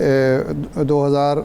2000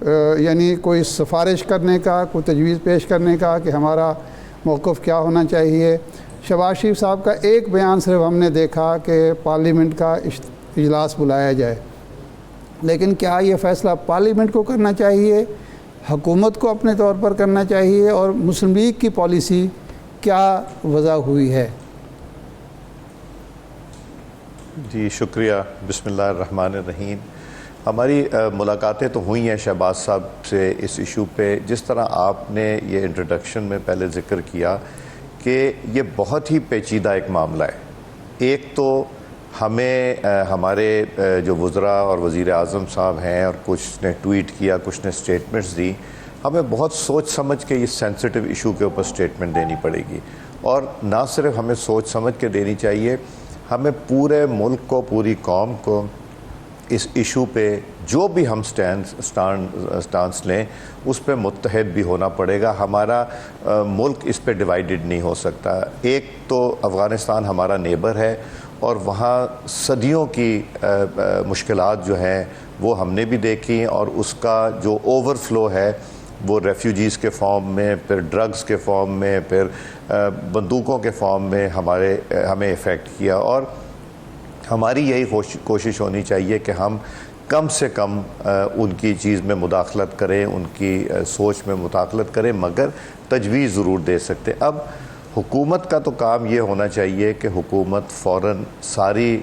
یعنی کوئی سفارش کرنے کا، کوئی تجویز پیش کرنے کا کہ ہمارا موقف کیا ہونا چاہیے۔ شہباز شریف صاحب کا ایک بیان صرف ہم نے دیکھا کہ پارلیمنٹ کا اجلاس بلایا جائے، لیکن کیا یہ فیصلہ پارلیمنٹ کو کرنا چاہیے، حکومت کو اپنے طور پر کرنا چاہیے، اور مسلم لیگ کی پالیسی کیا وضع ہوئی ہے؟ جی شکریہ۔ بسم اللہ الرحمن الرحیم۔ ہماری ملاقاتیں تو ہوئی ہیں شہباز صاحب سے اس ایشو پہ، جس طرح آپ نے یہ انٹروڈکشن میں پہلے ذکر کیا کہ یہ بہت ہی پیچیدہ ایک معاملہ ہے۔ ایک تو ہمیں ہمارے جو وزراء اور وزیر اعظم صاحب ہیں، اور کچھ نے ٹویٹ کیا، کچھ نے سٹیٹمنٹس دی، ہمیں بہت سوچ سمجھ کے اس سینسٹیو ایشو کے اوپر سٹیٹمنٹ دینی پڑے گی، اور نہ صرف ہمیں سوچ سمجھ کے دینی چاہیے، ہمیں پورے ملک کو، پوری قوم کو اس ایشو پہ جو بھی ہم سٹانس لیں اس پہ متحد بھی ہونا پڑے گا۔ ہمارا ملک اس پہ ڈیوائیڈڈ نہیں ہو سکتا۔ ایک تو افغانستان ہمارا نیبر ہے، اور وہاں صدیوں کی مشکلات جو ہیں وہ ہم نے بھی دیکھی، اور اس کا جو اوور فلو ہے وہ ریفیوجیز کے فارم میں، پھر ڈرگز کے فارم میں، پھر بندوقوں کے فارم میں ہمیں افیکٹ کیا، اور ہماری یہی کوشش ہونی چاہیے کہ ہم کم سے کم ان کی چیز میں مداخلت کریں، ان کی سوچ میں مداخلت کریں، مگر تجویز ضرور دے سکتے۔ اب حکومت کا تو کام یہ ہونا چاہیے کہ حکومت فوراً ساری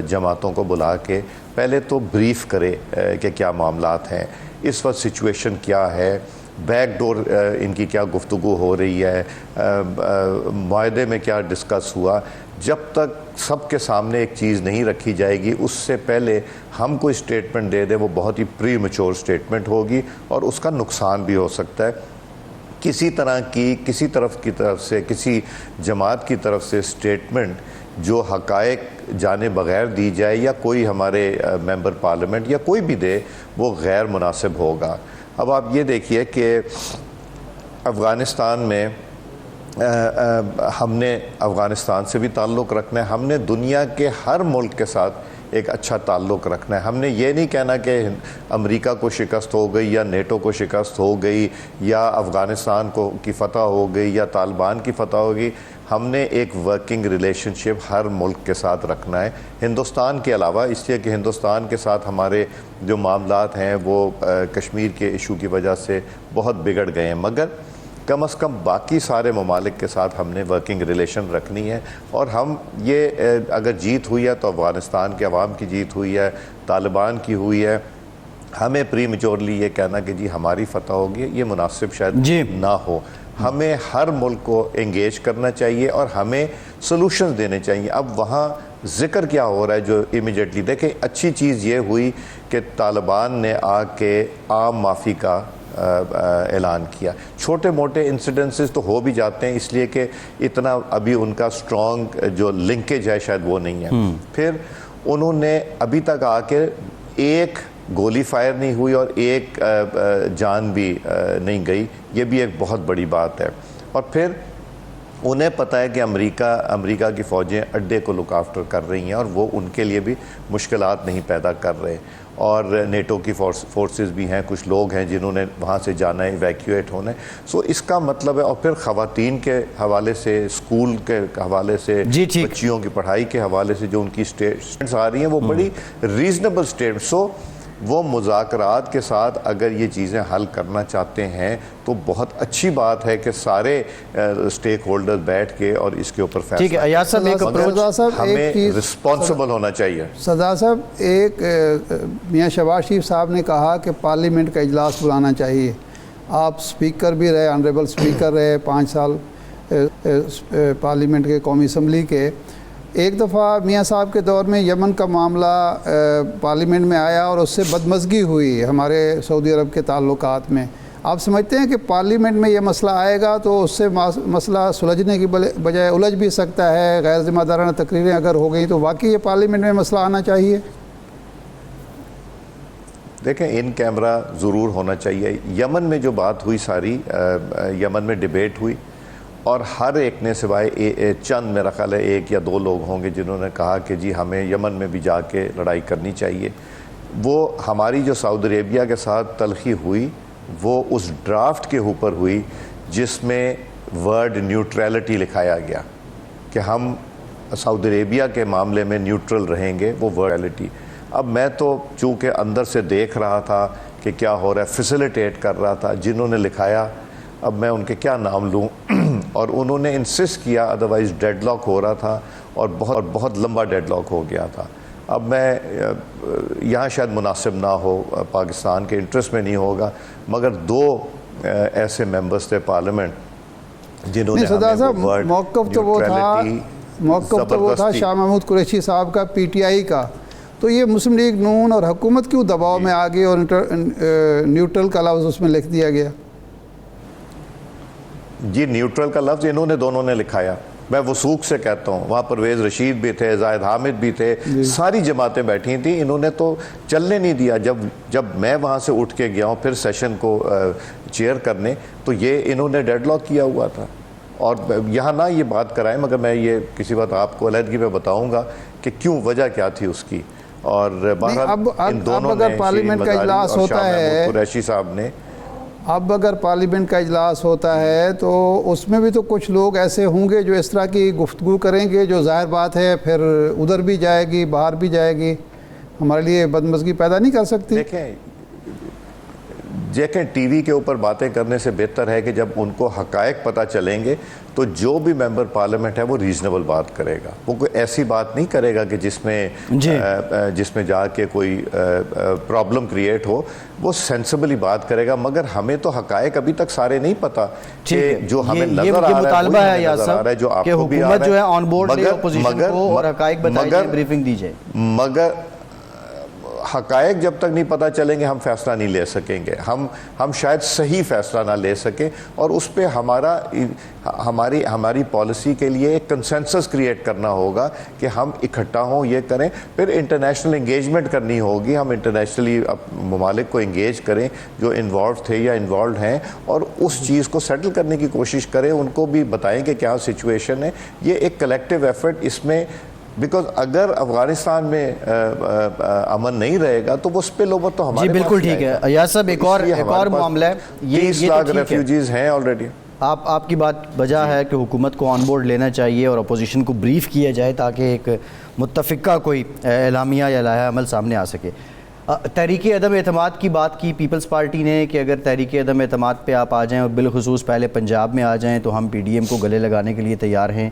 جماعتوں کو بلا کے پہلے تو بریف کرے کہ کیا معاملات ہیں، اس وقت سچویشن کیا ہے، بیک ڈور ان کی کیا گفتگو ہو رہی ہے، معاہدے میں کیا ڈسکس ہوا۔ جب تک سب کے سامنے ایک چیز نہیں رکھی جائے گی، اس سے پہلے ہم کوئی سٹیٹمنٹ دے دیں، وہ بہت ہی پری میچور سٹیٹمنٹ ہوگی، اور اس کا نقصان بھی ہو سکتا ہے۔ کسی طرح کی کسی طرف سے، کسی جماعت کی طرف سے سٹیٹمنٹ جو حقائق جانے بغیر دی جائے، یا کوئی ہمارے ممبر پارلیمنٹ یا کوئی بھی دے، وہ غیر مناسب ہوگا۔ اب آپ یہ دیکھیے کہ افغانستان میں ہم نے افغانستان سے بھی تعلق رکھنا ہے، ہم نے دنیا کے ہر ملک کے ساتھ ایک اچھا تعلق رکھنا ہے۔ ہم نے یہ نہیں کہنا کہ امریکہ کو شکست ہو گئی، یا نیٹو کو شکست ہو گئی، یا افغانستان کی فتح ہو گئی، یا طالبان کی فتح ہو گئی۔ ہم نے ایک ورکنگ ریلیشن شپ ہر ملک کے ساتھ رکھنا ہے، ہندوستان کے علاوہ، اس لیے کہ ہندوستان کے ساتھ ہمارے جو معاملات ہیں وہ کشمیر کے ایشو کی وجہ سے بہت بگڑ گئے ہیں، مگر کم از کم باقی سارے ممالک کے ساتھ ہم نے ورکنگ ریلیشن رکھنی ہے۔ اور ہم یہ اگر جیت ہوئی ہے تو افغانستان کے عوام کی جیت ہوئی ہے، طالبان کی ہوئی ہے۔ ہمیں پری میچورلی یہ کہنا کہ جی ہماری فتح ہوگی، یہ مناسب شاید نہ ہو۔ ہمیں ہر ملک کو انگیج کرنا چاہیے، اور ہمیں سلوشنز دینے چاہیے۔ اب وہاں ذکر کیا ہو رہا ہے جو امیڈیٹلی دیکھیں، اچھی چیز یہ ہوئی کہ طالبان نے آ کے عام معافی کا اعلان کیا۔ چھوٹے موٹے انسیڈنسز تو ہو بھی جاتے ہیں، اس لیے کہ اتنا ابھی ان کا سٹرونگ جو لنکیج ہے شاید وہ نہیں ہے۔ پھر انہوں نے ابھی تک آ کے ایک گولی فائر نہیں ہوئی، اور ایک جان بھی نہیں گئی، یہ بھی ایک بہت بڑی بات ہے۔ اور پھر انہیں پتہ ہے کہ امریکہ کی فوجیں اڈے کو لک آفٹر کر رہی ہیں، اور وہ ان کے لیے بھی مشکلات نہیں پیدا کر رہے، اور نیٹو کی فورسز بھی ہیں، کچھ لوگ ہیں جنہوں نے وہاں سے جانا ہے، ایویکیویٹ ہونا ہے۔ سو اس کا مطلب ہے، اور پھر خواتین کے حوالے سے، اسکول کے حوالے سے، بچیوں کی پڑھائی کے حوالے سے جو ان کی سٹیٹمنٹس آ رہی ہیں وہ بڑی ریزنیبل سٹیٹمنٹ۔ سو وہ مذاکرات کے ساتھ اگر یہ چیزیں حل کرنا چاہتے ہیں تو بہت اچھی بات ہے کہ سارے سٹیک ہولڈر بیٹھ کے اور اس کے اوپر فیصلہ۔ ٹھیک ہے ایاز صاحب، ایک اپروچ ہمیں رسپانسبل ہونا چاہیے۔ سردار صاحب، ایک میاں شہباز شریف صاحب نے کہا کہ پارلیمنٹ کا اجلاس بلانا چاہیے۔ آپ سپیکر بھی رہے، آنریبل سپیکر رہے 5 سال پارلیمنٹ کے، قومی اسمبلی کے۔ ایک دفعہ میاں صاحب کے دور میں یمن کا معاملہ پارلیمنٹ میں آیا، اور اس سے بدمزگی ہوئی ہمارے سعودی عرب کے تعلقات میں۔ آپ سمجھتے ہیں کہ پارلیمنٹ میں یہ مسئلہ آئے گا تو اس سے مسئلہ سلجھنے کی بجائے الجھ بھی سکتا ہے؟ غیر ذمہ دارانہ تقریریں اگر ہو گئیں تو واقعی یہ پارلیمنٹ میں مسئلہ آنا چاہیے؟ دیکھیں، ان کیمرہ ضرور ہونا چاہیے۔ یمن میں جو بات ہوئی ساری، یمن میں ڈیبیٹ ہوئی، اور ہر ایک نے سوائے چند میرا خیال ہے 1 یا 2 لوگ ہوں گے جنہوں نے کہا کہ جی ہمیں یمن میں بھی جا کے لڑائی کرنی چاہیے۔ وہ ہماری جو سعودی عربیہ کے ساتھ تلخی ہوئی وہ اس ڈرافٹ کے اوپر ہوئی جس میں ورڈ نیوٹرلٹی لکھایا گیا کہ ہم سعودی عربیہ کے معاملے میں نیوٹرل رہیں گے، وہ ورڈ. اب میں تو چونکہ اندر سے دیکھ رہا تھا کہ کیا ہو رہا ہے، فیسیلیٹیٹ کر رہا تھا. جنہوں نے لکھایا اب میں ان کے کیا نام لوں اور انہوں نے انسسٹ کیا، ادروائز ڈیڈ لاک ہو رہا تھا اور بہت لمبا ڈیڈ لاک ہو گیا تھا. اب میں یہاں شاید مناسب نہ ہو، پاکستان کے انٹرسٹ میں نہیں ہوگا، مگر دو ایسے ممبرز تھے پارلیمنٹ جنہوں نے موقف تو وہ تھا شاہ محمود قریشی صاحب کا پی ٹی آئی کا. تو یہ مسلم لیگ نون اور حکومت کیوں دباؤ میں آ گئی اور نیوٹرل کا لفظ اس میں لکھ دیا گیا؟ جی نیوٹرل کا لفظ انہوں نے دونوں نے لکھایا. میں وثوق سے کہتا ہوں، وہاں پرویز رشید بھی تھے، زاہد حامد بھی تھے، ساری جماعتیں بیٹھی تھیں. انہوں نے تو چلنے نہیں دیا. جب میں وہاں سے اٹھ کے گیا ہوں پھر سیشن کو چیئر کرنے، تو یہ انہوں نے ڈیڈ لاک کیا ہوا تھا. اور یہاں نہ یہ بات کرائیں، مگر میں یہ کسی وقت آپ کو علیحدگی پہ بتاؤں گا کہ کیوں، وجہ کیا تھی اس کی. اور اب اگر پارلیمنٹ کا اجلاس ہوتا ہے، قریشی صاحب نے اب اگر پارلیمنٹ کا اجلاس ہوتا ہے تو اس میں بھی تو کچھ لوگ ایسے ہوں گے جو اس طرح کی گفتگو کریں گے، جو ظاہر بات ہے پھر ادھر بھی جائے گی، باہر بھی جائے گی، ہمارے لیے بدمزگی پیدا نہیں کر سکتی. دیکھیں ٹی وی کے اوپر باتیں کرنے سے بہتر ہے کہ جب ان کو حقائق پتہ چلیں گے تو جو بھی ممبر پارلیمنٹ ہے وہ ریزنیبل بات کرے گا. وہ کوئی ایسی بات نہیں کرے گا کہ جس میں جا کے کوئی پرابلم کریٹ ہو. وہ سینسبلی بات کرے گا. مگر ہمیں تو حقائق ابھی تک سارے نہیں پتہ کہ جو ہمیں نظر آ رہا ہے جو آپ کو بھی آ رہا ہے، مگر حقائق جب تک نہیں پتہ چلیں گے ہم فیصلہ نہیں لے سکیں گے. ہم شاید صحیح فیصلہ نہ لے سکیں، اور اس پہ ہماری پالیسی کے لیے ایک کنسنسس کریٹ کرنا ہوگا کہ ہم اکٹھا ہوں، یہ کریں. پھر انٹرنیشنل انگیجمنٹ کرنی ہوگی. ہم انٹرنیشنلی ممالک کو انگیج کریں جو انوالو تھے یا انوالوڈ ہیں، اور اس چیز کو سیٹل کرنے کی کوشش کریں. ان کو بھی بتائیں کہ کیا سچویشن ہے. یہ ایک کلیکٹیو ایفرٹ اس میں، بیکاز اگر افغانستان میں امن نہیں رہے گا تو وہ سپل اوور تو ہمارے جی بالکل ٹھیک ہے. ایاز صاحب ایک اور معاملہ ہے، 30 لاکھ ریفیوجیز ہیں آلریڈی. آپ کی بات بجا ہے کہ حکومت کو آن بورڈ لینا چاہیے اور اپوزیشن کو بریف کیا جائے تاکہ ایک متفقہ کوئی اعلامیہ یا لائحہ عمل سامنے آ سکے. تحریک عدم اعتماد کی بات کی پیپلز پارٹی نے کہ اگر تحریک عدم اعتماد پہ آپ آ جائیں اور بالخصوص پہلے پنجاب میں آ جائیں تو ہم پی ڈی ایم کو گلے لگانے کے لیے تیار ہیں.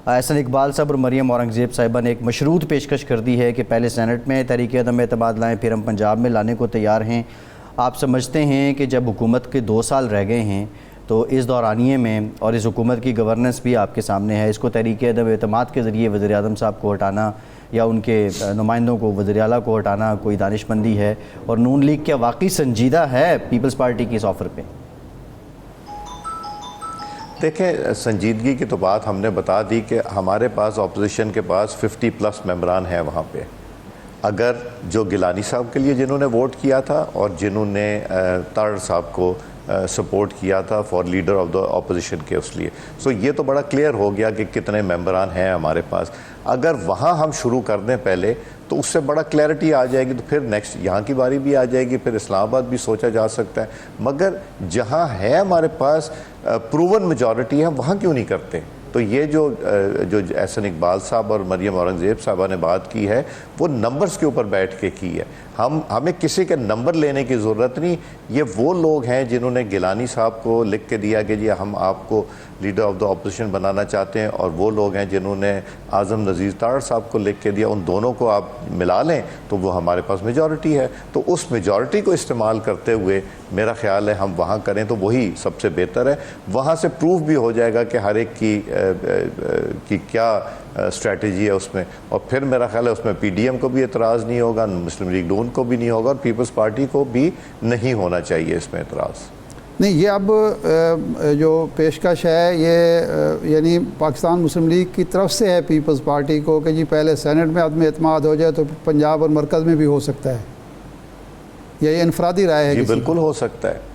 احسن اقبال صاحب اور مریم اورنگزیب صاحبہ نے ایک مشروط پیشکش کر دی ہے کہ پہلے سینٹ میں تحریک عدم اعتماد لائیں، پھر ہم پنجاب میں لانے کو تیار ہیں. آپ سمجھتے ہیں کہ جب حکومت کے 2 سال رہ گئے ہیں تو اس دورانیے میں، اور اس حکومت کی گورننس بھی آپ کے سامنے ہے، اس کو تحریک عدم اعتماد کے ذریعے وزیر اعظم صاحب کو ہٹانا یا ان کے نمائندوں کو وزیر اعلیٰ کو ہٹانا کوئی دانش مندی ہے؟ اور نون لیگ کیا واقعی سنجیدہ ہے پیپلز پارٹی کی اس آفر پہ؟ دیکھیں سنجیدگی کی تو بات ہم نے بتا دی کہ ہمارے پاس اپوزیشن کے پاس 50+ ممبران ہیں وہاں پہ. اگر جو گیلانی صاحب کے لیے جنہوں نے ووٹ کیا تھا اور جنہوں نے تارڑ صاحب کو سپورٹ کیا تھا for leader of the opposition کے اس لیے، سو یہ تو بڑا کلیئر ہو گیا کہ کتنے ممبران ہیں ہمارے پاس. اگر وہاں ہم شروع کر دیں پہلے تو اس سے بڑا کلیئرٹی آ جائے گی، تو پھر نیکسٹ یہاں کی باری بھی آ جائے گی، پھر اسلام آباد بھی سوچا جا سکتا ہے. مگر جہاں ہے ہمارے پاس پروون میجورٹی ہے وہاں کیوں نہیں کرتے؟ تو یہ جو احسن اقبال صاحب اور مریم اورنگزیب صاحبہ نے بات کی ہے وہ نمبرز کے اوپر بیٹھ کے کی ہے. ہمیں کسی کے نمبر لینے کی ضرورت نہیں. یہ وہ لوگ ہیں جنہوں نے گیلانی صاحب کو لکھ کے دیا کہ جی ہم آپ کو لیڈر آف دا اپوزیشن بنانا چاہتے ہیں، اور وہ لوگ ہیں جنہوں نے اعظم نذیر تارڑ صاحب کو لکھ کے دیا. ان دونوں کو آپ ملا لیں تو وہ ہمارے پاس میجورٹی ہے. تو اس میجورٹی کو استعمال کرتے ہوئے میرا خیال ہے ہم وہاں کریں تو وہی سب سے بہتر ہے. وہاں سے پروف بھی ہو جائے گا کہ ہر ایک کی کیا اسٹریٹجی ہے اس میں، اور پھر میرا خیال ہے اس میں پی ڈی ایم کو بھی اعتراض نہیں ہوگا، مسلم لیگ نون کو بھی نہیں ہوگا، اور پیپلز پارٹی کو بھی نہیں ہونا چاہیے اس میں اعتراض. نہیں، یہ اب جو پیشکش ہے یہ یعنی پاکستان مسلم لیگ کی طرف سے ہے پیپلز پارٹی کو کہ جی پہلے سینٹ میں عدم اعتماد ہو جائے تو پنجاب اور مرکز میں بھی ہو سکتا ہے، یا یہ انفرادی رائے ہے؟ جی بالکل ہو سکتا ہے.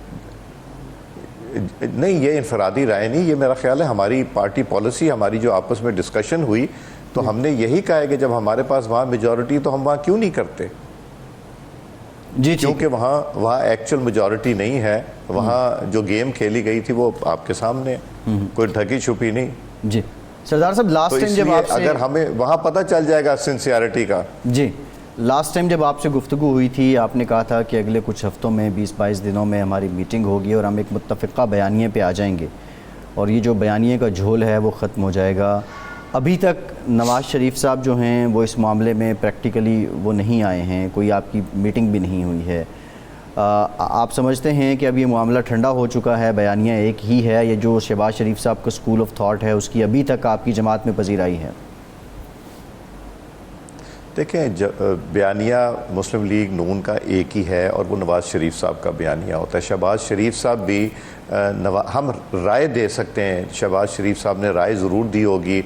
نہیں، یہ انفرادی رائے نہیں، یہ میرا خیال ہے ہماری پارٹی پالیسی، ہماری جو آپس میں ڈسکشن ہوئی تو ہم نے یہی کہا ہے کہ جب ہمارے پاس وہاں میجورٹی تو ہم وہاں کیوں نہیں کرتے. جی کیونکہ وہاں ایکچوئل میجورٹی نہیں ہے، وہاں جو گیم کھیلی گئی تھی وہ آپ کے سامنے، کوئی ڈھکی چھپی نہیں. جی سردار صاحب، تو لاسٹ اس ٹائم جب لیے آپ سے اگر ہمیں وہاں پتہ چل جائے گا سنسیئرٹی کا. جی لاسٹ ٹائم جب آپ سے گفتگو ہوئی تھی، آپ نے کہا تھا کہ اگلے کچھ ہفتوں میں 20-22 دنوں میں ہماری میٹنگ ہوگی اور ہم ایک متفقہ بیانیے پہ آ جائیں گے اور یہ جو بیانیے کا جھول ہے وہ ختم ہو جائے گا. ابھی تک نواز شریف صاحب جو ہیں وہ اس معاملے میں پریکٹیکلی وہ نہیں آئے ہیں، کوئی آپ کی میٹنگ بھی نہیں ہوئی ہے. آپ سمجھتے ہیں کہ اب یہ معاملہ ٹھنڈا ہو چکا ہے، بیانیہ ایک ہی ہے، یہ جو شہباز شریف صاحب کا اسکول آف تھاٹ ہے اس کی ابھی تک آپ کی جماعت میں پذیرائی ہے؟ دیکھیں، بیانیہ مسلم لیگ نون کا ایک ہی ہے اور وہ نواز شریف صاحب کا بیانیہ ہوتا ہے. شہباز شریف صاحب بھی ہم رائے دے سکتے ہیں، شہباز شریف صاحب نے رائے ضرور دی ہوگی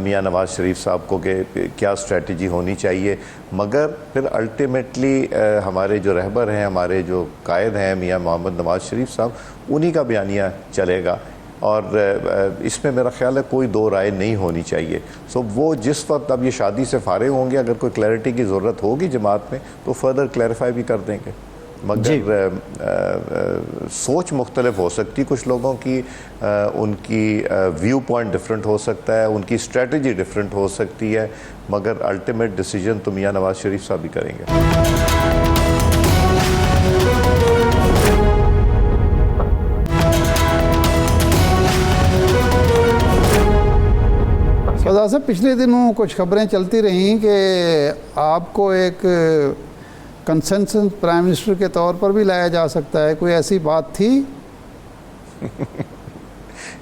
میاں نواز شریف صاحب کو کہ کیا اسٹریٹجی ہونی چاہیے، مگر پھر الٹیمیٹلی ہمارے جو رہبر ہیں، ہمارے جو قائد ہیں میاں محمد نواز شریف صاحب، انہی کا بیانیہ چلے گا اور اس میں میرا خیال ہے کوئی دو رائے نہیں ہونی چاہیے. سو وہ جس وقت اب یہ شادی سے فارغ ہوں گے، اگر کوئی کلیئرٹی کی ضرورت ہوگی جماعت میں تو فردر کلیئرفائی بھی کر دیں گے. مگر سوچ مختلف ہو سکتی کچھ لوگوں کی، ان کی ویو پوائنٹ ڈفرینٹ ہو سکتا ہے، ان کی اسٹریٹجی ڈفرینٹ ہو سکتی ہے، مگر الٹیمیٹ ڈیسیجن تو میاں نواز شریف صاحب بھی کریں گے. سردار صاحب، پچھلے دنوں کچھ خبریں چلتی رہیں کہ آپ کو ایک کنسنسس پرائم منسٹر کے طور پر بھی لایا جا سکتا ہے، کوئی ایسی بات تھی؟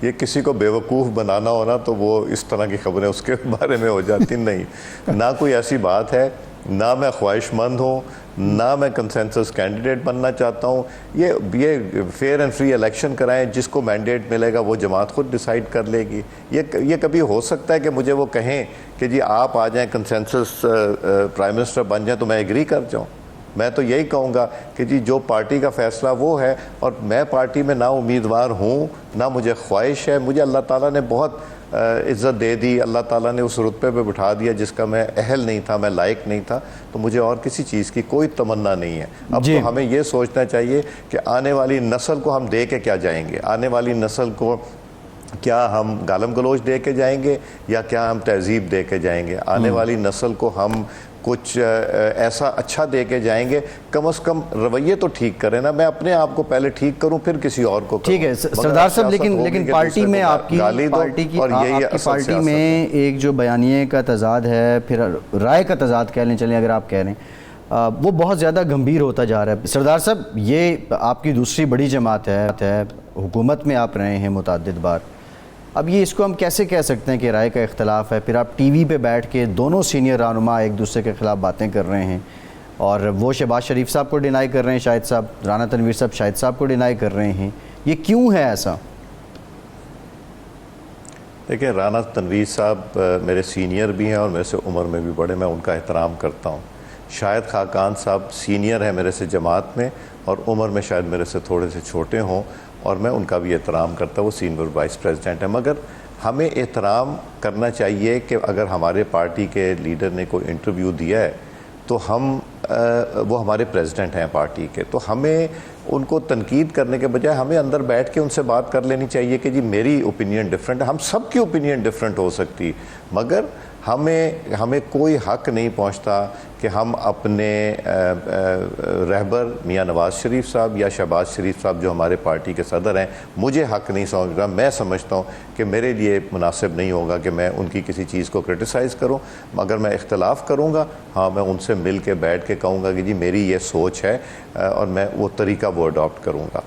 یہ کسی کو بیوقوف بنانا ہونا تو وہ اس طرح کی خبریں اس کے بارے میں ہو جاتی. نہیں، نہ کوئی ایسی بات ہے، نہ میں خواہش مند ہوں، نہ میں کنسنسس کینڈیڈیٹ بننا چاہتا ہوں. یہ فیئر اینڈ فری الیکشن کرائیں، جس کو مینڈیٹ ملے گا وہ جماعت خود ڈیسائیڈ کر لے گی. یہ کبھی ہو سکتا ہے کہ مجھے وہ کہیں کہ جی آپ آ جائیں کنسنسس پرائم منسٹر بن جائیں تو میں ایگری کر جاؤں؟ میں تو یہی کہوں گا کہ جی جو پارٹی کا فیصلہ وہ ہے، اور میں پارٹی میں نہ امیدوار ہوں نہ مجھے خواہش ہے. مجھے اللہ تعالیٰ نے بہت عزت دے دی، اللہ تعالیٰ نے اس رتبے پہ بٹھا دیا جس کا میں اہل نہیں تھا، میں لائق نہیں تھا، تو مجھے اور کسی چیز کی کوئی تمنا نہیں ہے. اب تو ہمیں یہ سوچنا چاہیے کہ آنے والی نسل کو ہم دے کے کیا جائیں گے. آنے والی نسل کو کیا ہم گالم گلوچ دے کے جائیں گے یا کیا ہم تہذیب دے کے جائیں گے؟ آنے والی نسل کو ہم کچھ ایسا اچھا دے کے جائیں گے. کم از کم رویے تو ٹھیک کریں نا. میں اپنے آپ کو پہلے ٹھیک کروں پھر کسی اور کو کروں. ٹھیک ہے سردار صاحب، لیکن پارٹی میں آپ کی پارٹی میں ایک جو بیانیے کا تضاد ہے، پھر رائے کا تضاد کہہ لیں، چلیں اگر آپ کہہ رہے ہیں، وہ بہت زیادہ گمبھیر ہوتا جا رہا ہے. سردار صاحب، یہ آپ کی دوسری بڑی جماعت ہے، حکومت میں آپ رہے ہیں متعدد بار. اب یہ اس کو ہم کیسے کہہ سکتے ہیں کہ رائے کا اختلاف ہے؟ پھر آپ ٹی وی پہ بیٹھ کے دونوں سینئر رہنما ایک دوسرے کے خلاف باتیں کر رہے ہیں، اور وہ شہباز شریف صاحب کو ڈینائی کر رہے ہیں، شاہد صاحب، رانا تنویر صاحب شاہد صاحب کو ڈینائی کر رہے ہیں. یہ کیوں ہے ایسا؟ دیکھیں، رانا تنویر صاحب میرے سینئر بھی ہیں اور میرے سے عمر میں بھی بڑے، میں ان کا احترام کرتا ہوں. شاہد خاقان صاحب سینئر ہیں میرے سے جماعت میں اور عمر میں شاید میرے سے تھوڑے سے چھوٹے ہوں، اور میں ان کا بھی احترام کرتا ہوں. وہ سینئر وائس پریزیڈنٹ ہیں. مگر ہمیں احترام کرنا چاہیے کہ اگر ہمارے پارٹی کے لیڈر نے کوئی انٹرویو دیا ہے تو وہ ہمارے پریزیڈنٹ ہیں پارٹی کے، تو ہمیں ان کو تنقید کرنے کے بجائے ہمیں اندر بیٹھ کے ان سے بات کر لینی چاہیے کہ جی میری اوپینین ڈیفرنٹ ہے. ہم سب کی اوپینین ڈیفرنٹ ہو سکتی، مگر ہمیں کوئی حق نہیں پہنچتا کہ ہم اپنے رہبر میاں نواز شریف صاحب یا شہباز شریف صاحب جو ہمارے پارٹی کے صدر ہیں، مجھے حق نہیں سمجھ رہا. میں سمجھتا ہوں کہ میرے لیے مناسب نہیں ہوگا کہ میں ان کی کسی چیز کو کرٹیسائز کروں. مگر میں اختلاف کروں گا، ہاں میں ان سے مل کے بیٹھ کے کہوں گا کہ جی میری یہ سوچ ہے اور میں وہ طریقہ وہ اڈاپٹ کروں گا.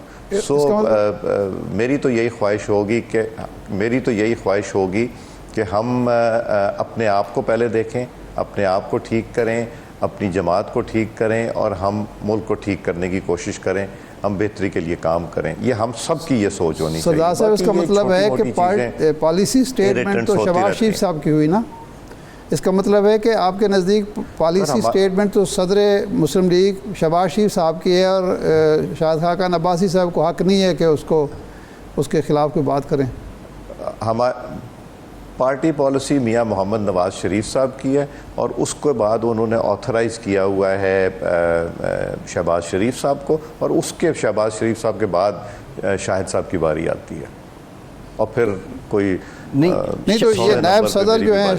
میری تو یہی خواہش ہوگی کہ ہم اپنے آپ کو پہلے دیکھیں، اپنے آپ کو ٹھیک کریں، اپنی جماعت کو ٹھیک کریں اور ہم ملک کو ٹھیک کرنے کی کوشش کریں، ہم بہتری کے لیے کام کریں. یہ ہم سب کی یہ سوچ ہونی چاہیے. سردار صاحب، اس کا مطلب ہے کہ پالیسی سٹیٹمنٹ تو شہباز شریف صاحب کی ہوئی نا؟ اس کا مطلب ہے کہ آپ کے نزدیک پالیسی سٹیٹمنٹ تو صدر مسلم لیگ شہباز شریف صاحب کی ہے اور شاہد خاقان عباسی صاحب کو حق نہیں ہے کہ اس کے خلاف کوئی بات کریں؟ پارٹی پالیسی میاں محمد نواز شریف صاحب کی ہے، اور اس کے بعد انہوں نے آتھرائز کیا ہوا ہے شہباز شریف صاحب کو، اور اس کے شہباز شریف صاحب کے بعد شاہد صاحب کی باری آتی ہے، اور پھر کوئی نہیں تو یہ نائب صدر جو ہیں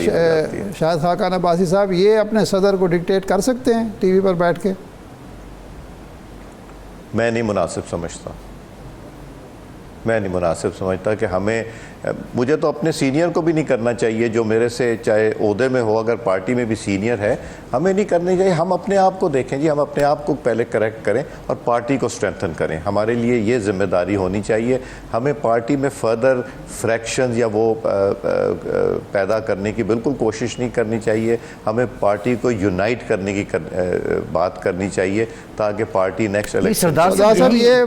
شاہد خاقان عباسی صاحب، یہ اپنے صدر کو ڈکٹیٹ کر سکتے ہیں ٹی وی پر بیٹھ کے؟ میں نہیں مناسب سمجھتا کہ ہمیں، مجھے تو اپنے سینئر کو بھی نہیں کرنا چاہیے، جو میرے سے چاہے عہدے میں ہو، اگر پارٹی میں بھی سینئر ہے، ہمیں نہیں کرنی چاہیے۔ ہم اپنے آپ کو دیکھیں جی، ہم اپنے آپ کو پہلے کریکٹ کریں اور پارٹی کو اسٹرینتھن کریں، ہمارے لیے یہ ذمہ داری ہونی چاہیے۔ ہمیں پارٹی میں فردر فریکشنز یا وہ پیدا کرنے کی بالکل کوشش نہیں کرنی چاہیے، ہمیں پارٹی کو یونائٹ کرنے کی بات کرنی چاہیے تاکہ پارٹی نیکسٹ الیکشن۔ سردار صاحب، یہ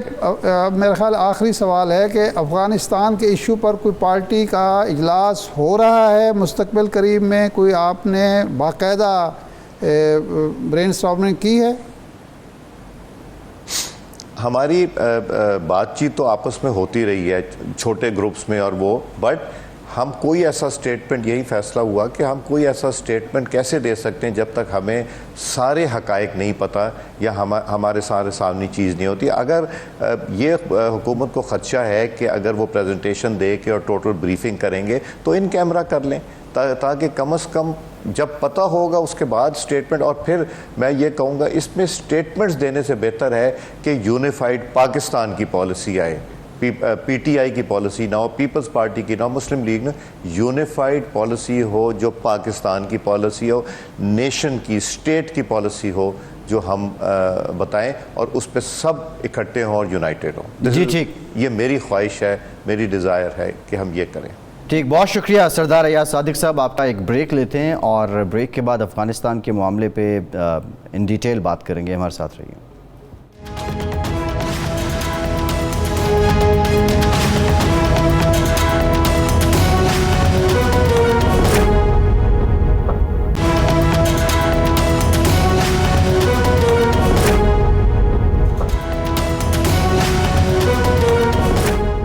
میرا خیال آخری سوال ہے کہ افغانستان کے ایشو پر کوئی پارٹی کا اجلاس ہو رہا ہے مستقبل قریب میں؟ کوئی آپ نے باقاعدہ برین اسٹارمنگ کی ہے؟ ہماری بات چیت تو آپس میں ہوتی رہی ہے چھوٹے گروپس میں، اور وہ بٹ ہم کوئی ایسا سٹیٹمنٹ، یہی فیصلہ ہوا کہ ہم کوئی ایسا سٹیٹمنٹ کیسے دے سکتے ہیں جب تک ہمیں سارے حقائق نہیں پتہ یا ہمارے سامنے چیز نہیں ہوتی۔ اگر یہ حکومت کو خدشہ ہے کہ اگر وہ پریزنٹیشن دے کے اور ٹوٹل بریفنگ کریں گے تو ان کیمرہ کر لیں، تاکہ کم از کم جب پتہ ہوگا اس کے بعد سٹیٹمنٹ۔ اور پھر میں یہ کہوں گا، اس میں سٹیٹمنٹس دینے سے بہتر ہے کہ یونیفائڈ پاکستان کی پالیسی آئے، پی ٹی آئی کی پالیسی نہ ہو، پیپلز پارٹی کی نہ ہو، مسلم لیگ نے یونیفائڈ پالیسی ہو جو پاکستان کی پالیسی ہو، نیشن کی، اسٹیٹ کی پالیسی ہو جو ہم بتائیں، اور اس پہ سب اکٹھے ہوں اور یونائٹڈ ہوں۔ جی ٹھیک، یہ میری خواہش ہے، میری ڈیزائر ہے کہ ہم یہ کریں۔ ٹھیک، بہت شکریہ سردار ایاز صادق صاحب۔ آپ کا ایک بریک لیتے ہیں اور بریک کے بعد افغانستان کے معاملے پہ ان ڈیٹیل بات کریں گے، ہمارے ساتھ رہیے۔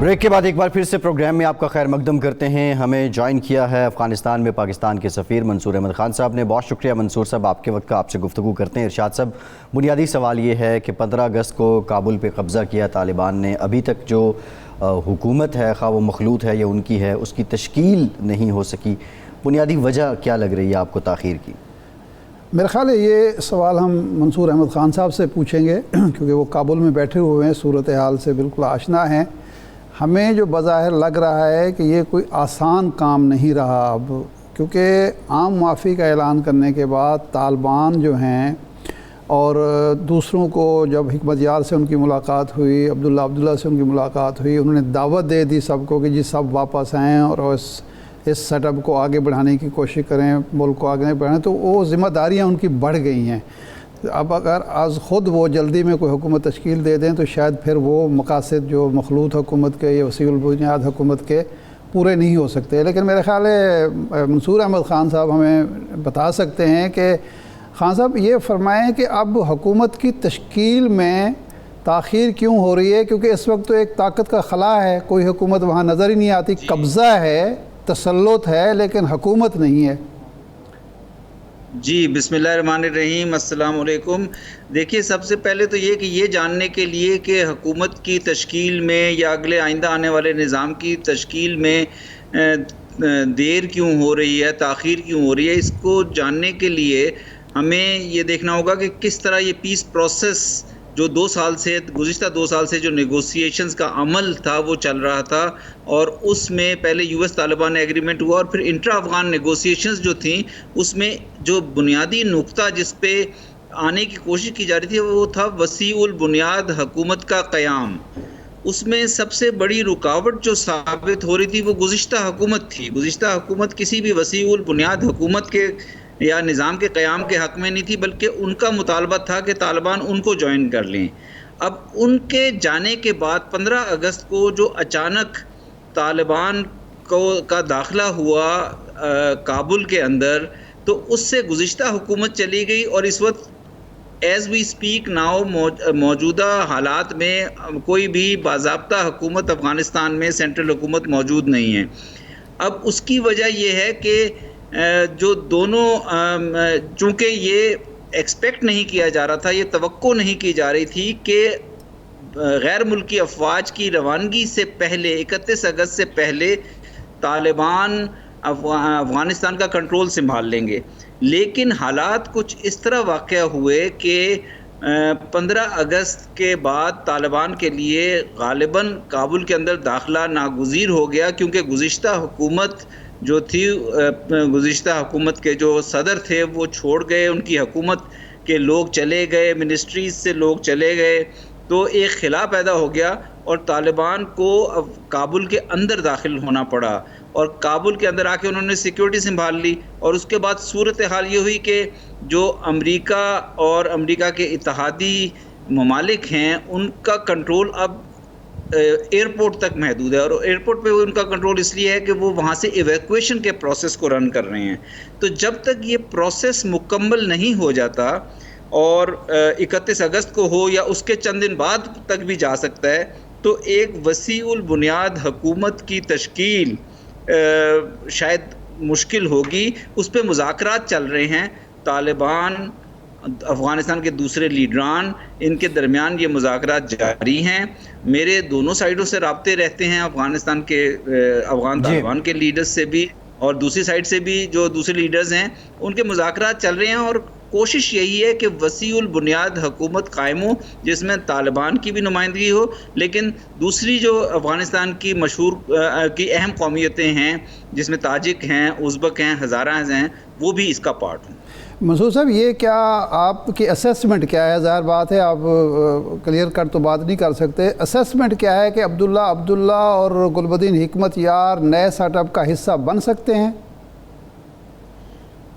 بریک کے بعد ایک بار پھر سے پروگرام میں آپ کا خیر مقدم کرتے ہیں۔ ہمیں جوائن کیا ہے افغانستان میں پاکستان کے سفیر منصور احمد خان صاحب نے۔ بہت شکریہ منصور صاحب، آپ کے وقت کا، آپ سے گفتگو کرتے ہیں۔ ارشاد صاحب، بنیادی سوال یہ ہے کہ 15 اگست کو کابل پہ قبضہ کیا طالبان نے، ابھی تک جو حکومت ہے، خواہ وہ مخلوط ہے یا ان کی ہے، اس کی تشکیل نہیں ہو سکی۔ بنیادی وجہ کیا لگ رہی ہے آپ کو تاخیر کی؟ میرا خیال ہے یہ سوال ہم منصور احمد خان صاحب سے پوچھیں گے، کیونکہ وہ کابل میں بیٹھے ہوئے ہیں، صورتحال سے بالکل آشنا ہیں۔ ہمیں جو بظاہر لگ رہا ہے کہ یہ کوئی آسان کام نہیں رہا اب، کیونکہ عام معافی کا اعلان کرنے کے بعد طالبان جو ہیں، اور دوسروں کو جب حکمت یار سے ان کی ملاقات ہوئی، عبداللہ سے ان کی ملاقات ہوئی، انہوں نے دعوت دے دی سب کو کہ جی سب واپس آئیں اور اس سیٹ اپ کو آگے بڑھانے کی کوشش کریں، ملک کو آگے بڑھائیں، تو وہ ذمہ داریاں ان کی بڑھ گئی ہیں۔ اب اگر از خود وہ جلدی میں کوئی حکومت تشکیل دے دیں تو شاید پھر وہ مقاصد جو مخلوط حکومت کے یا وسیع البنیاد حکومت کے پورے نہیں ہو سکتے۔ لیکن میرے خیال ہے منصور احمد خان صاحب ہمیں بتا سکتے ہیں کہ خان صاحب یہ فرمائیں کہ اب حکومت کی تشکیل میں تاخیر کیوں ہو رہی ہے؟ کیونکہ اس وقت تو ایک طاقت کا خلا ہے، کوئی حکومت وہاں نظر ہی نہیں آتی، قبضہ ہے، تسلط ہے، لیکن حکومت نہیں ہے۔ جی بسم اللہ الرحمن الرحیم، السلام علیکم۔ دیکھیے، سب سے پہلے تو یہ کہ یہ جاننے کے لیے کہ حکومت کی تشکیل میں یا اگلے آئندہ آنے والے نظام کی تشکیل میں دیر کیوں ہو رہی ہے، تاخیر کیوں ہو رہی ہے، اس کو جاننے کے لیے ہمیں یہ دیکھنا ہوگا کہ کس طرح یہ پیس پروسیس جو گزشتہ 2 سال سے جو نیگوسیشنز کا عمل تھا وہ چل رہا تھا، اور اس میں پہلے US طالبان ایگریمنٹ ہوا اور پھر انٹرا افغان نیگوسیشنز جو تھیں، اس میں جو بنیادی نقطہ جس پہ آنے کی کوشش کی جا رہی تھی وہ تھا وسیع البنیاد حکومت کا قیام۔ اس میں سب سے بڑی رکاوٹ جو ثابت ہو رہی تھی وہ گزشتہ حکومت تھی۔ گزشتہ حکومت کسی بھی وسیع البنیاد حکومت کے یا نظام کے قیام کے حق میں نہیں تھی، بلکہ ان کا مطالبہ تھا کہ طالبان ان کو جوائن کر لیں۔ اب ان کے جانے کے بعد 15 اگست کو جو اچانک طالبان کا داخلہ ہوا کابل کے اندر، تو اس سے گزشتہ حکومت چلی گئی، اور اس وقت ایز وی اسپیک ناؤ موجودہ حالات میں کوئی بھی باضابطہ حکومت افغانستان میں سینٹرل حکومت موجود نہیں ہے۔ اب اس کی وجہ یہ ہے کہ جو دونوں چونکہ یہ ایکسپیکٹ نہیں کیا جا رہا تھا، یہ توقع نہیں کی جا رہی تھی کہ غیر ملکی افواج کی روانگی سے پہلے 31 اگست سے پہلے طالبان افغانستان کا کنٹرول سنبھال لیں گے، لیکن حالات کچھ اس طرح واقع ہوئے کہ 15 اگست کے بعد طالبان کے لیے غالباً کابل کے اندر داخلہ ناگزیر ہو گیا، کیونکہ گزشتہ حکومت جو تھی، گزشتہ حکومت کے جو صدر تھے وہ چھوڑ گئے، ان کی حکومت کے لوگ چلے گئے، منسٹریز سے لوگ چلے گئے، تو ایک خلا پیدا ہو گیا اور طالبان کو اب کابل کے اندر داخل ہونا پڑا، اور کابل کے اندر آ کے انہوں نے سیکیورٹی سنبھال لی، اور اس کے بعد صورتحال یہ ہوئی کہ جو امریکہ اور امریکہ کے اتحادی ممالک ہیں ان کا کنٹرول اب ایئرپورٹ تک محدود ہے، اور ایئرپورٹ پہ ان کا کنٹرول اس لیے ہے کہ وہ وہاں سے ایویکویشن کے پروسیس کو رن کر رہے ہیں۔ تو جب تک یہ پروسیس مکمل نہیں ہو جاتا، اور 31 اگست کو ہو یا اس کے چند دن بعد تک بھی جا سکتا ہے، تو ایک وسیع البنیاد حکومت کی تشکیل شاید مشکل ہوگی۔ اس پہ مذاکرات چل رہے ہیں، طالبان، افغانستان کے دوسرے لیڈران، ان کے درمیان یہ مذاکرات جاری ہیں۔ میرے دونوں سائڈوں سے رابطے رہتے ہیں، افغانستان کے افغان طالبان کے لیڈرز سے بھی اور دوسری سائڈ سے بھی جو دوسرے لیڈرز ہیں ان کے مذاکرات چل رہے ہیں، اور کوشش یہی ہے کہ وسیع البنیاد حکومت قائم ہو جس میں طالبان کی بھی نمائندگی ہو، لیکن دوسری جو افغانستان کی مشہور کی اہم قومیتیں ہیں جس میں تاجک ہیں، ازبک ہیں، ہزارہ ہیں، وہ بھی اس کا پارٹ ہوں۔ منصور صاحب، یہ کیا آپ کی اسیسمنٹ کیا ہے؟ ظاہر بات ہے آپ کلیئر کٹ تو بات نہیں کر سکتے، اسیسمنٹ کیا ہے کہ عبداللہ اور گلبدین حکمت یار نئے سیٹ اپ کا حصہ بن سکتے ہیں؟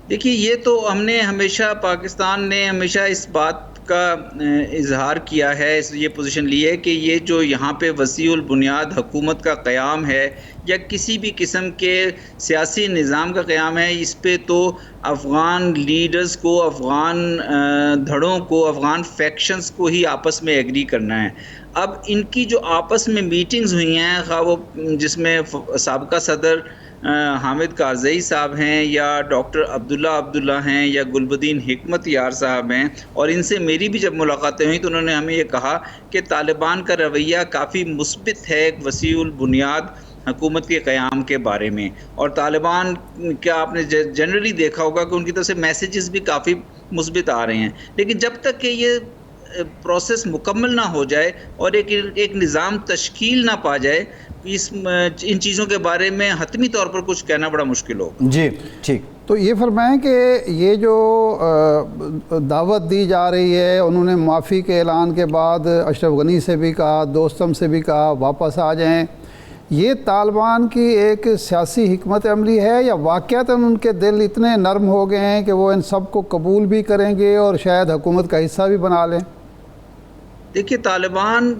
دیکھیے، یہ تو ہم نے ہمیشہ، پاکستان نے ہمیشہ اس بات کا اظہار کیا ہے، یہ پوزیشن لی ہے کہ یہ جو یہاں پہ وسیع البنیاد حکومت کا قیام ہے یا کسی بھی قسم کے سیاسی نظام کا قیام ہے، اس پہ تو افغان لیڈرز کو، افغان دھڑوں کو، افغان فیکشنز کو ہی آپس میں ایگری کرنا ہے۔ اب ان کی جو آپس میں میٹنگز ہوئی ہیں، خواہ وہ جس میں سابقہ صدر حامد کارزئی صاحب ہیں یا ڈاکٹر عبداللہ ہیں یا گلبدین حکمت یار صاحب ہیں، اور ان سے میری بھی جب ملاقاتیں ہوئیں تو انہوں نے ہمیں یہ کہا کہ طالبان کا رویہ کافی مثبت ہے ایک وسیع البنیاد حکومت کے قیام کے بارے میں، اور طالبان کیا آپ نے جنرلی دیکھا ہوگا کہ ان کی طرف سے میسیجز بھی کافی مثبت آ رہے ہیں، لیکن جب تک کہ یہ پروسیس مکمل نہ ہو جائے اور ایک نظام تشکیل نہ پا جائے، ان چیزوں کے بارے میں حتمی طور پر کچھ کہنا بڑا مشکل ہوگا۔ جی ٹھیک، تو یہ فرمائیں کہ یہ جو دعوت دی جا رہی ہے، انہوں نے معافی کے اعلان کے بعد اشرف غنی سے بھی کہا، دوستم سے بھی کہا واپس آ جائیں، یہ طالبان کی ایک سیاسی حکمت عملی ہے یا واقعتاً ان کے دل اتنے نرم ہو گئے ہیں کہ وہ ان سب کو قبول بھی کریں گے اور شاید حکومت کا حصہ بھی بنا لیں؟ دیکھیے، طالبان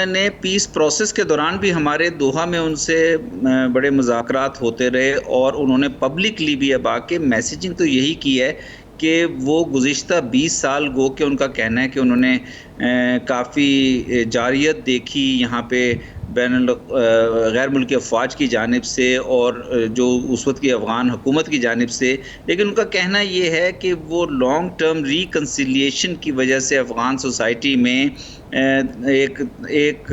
نے پیس پروسیس کے دوران بھی ہمارے دوحہ میں ان سے بڑے مذاکرات ہوتے رہے، اور انہوں نے پبلکلی بھی اب آ کے میسیجنگ تو یہی کی ہے کہ وہ گزشتہ 20 سال گو کہ ان کا کہنا ہے کہ انہوں نے کافی جارحیت دیکھی یہاں پہ غیر ملکی افواج کی جانب سے اور جو اس وقت کی افغان حکومت کی جانب سے، لیکن ان کا کہنا یہ ہے کہ وہ لانگ ٹرم ریکنسیلیشن کی وجہ سے افغان سوسائٹی میں ایک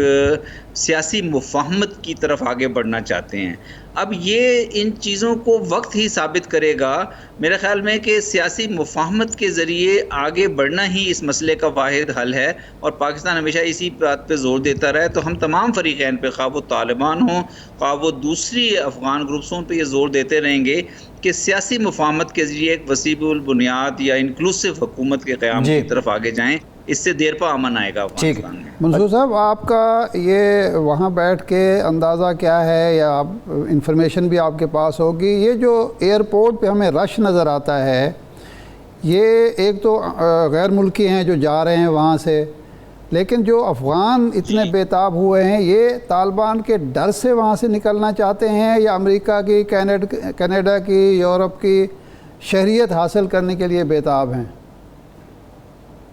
سیاسی مفاہمت کی طرف آگے بڑھنا چاہتے ہیں۔ اب یہ ان چیزوں کو وقت ہی ثابت کرے گا میرے خیال میں کہ سیاسی مفاہمت کے ذریعے آگے بڑھنا ہی اس مسئلے کا واحد حل ہے، اور پاکستان ہمیشہ اسی بات پہ زور دیتا رہا ہے، تو ہم تمام فریقین پہ، خواہ وہ طالبان ہوں خواہ وہ دوسری افغان گروپسوں پہ، یہ زور دیتے رہیں گے کہ سیاسی مفاہمت کے ذریعے ایک وسیع البنیاد یا انکلوسیو حکومت کے قیام کی طرف آگے جائیں، اس سے دیر پا امن آئے گا افغانستان میں۔ منصور صاحب، آپ کا یہ وہاں بیٹھ کے اندازہ کیا ہے یا انفارمیشن بھی آپ کے پاس ہوگی، یہ جو ایئرپورٹ پہ ہمیں رش نظر آتا ہے، یہ ایک تو غیر ملکی ہیں جو جا رہے ہیں وہاں سے، لیکن جو افغان اتنے بے تاب ہوئے ہیں، یہ طالبان کے ڈر سے وہاں سے نکلنا چاہتے ہیں یا امریکہ کی، کینیڈا کی، یورپ کی شہریت حاصل کرنے کے لیے بے تاب ہیں؟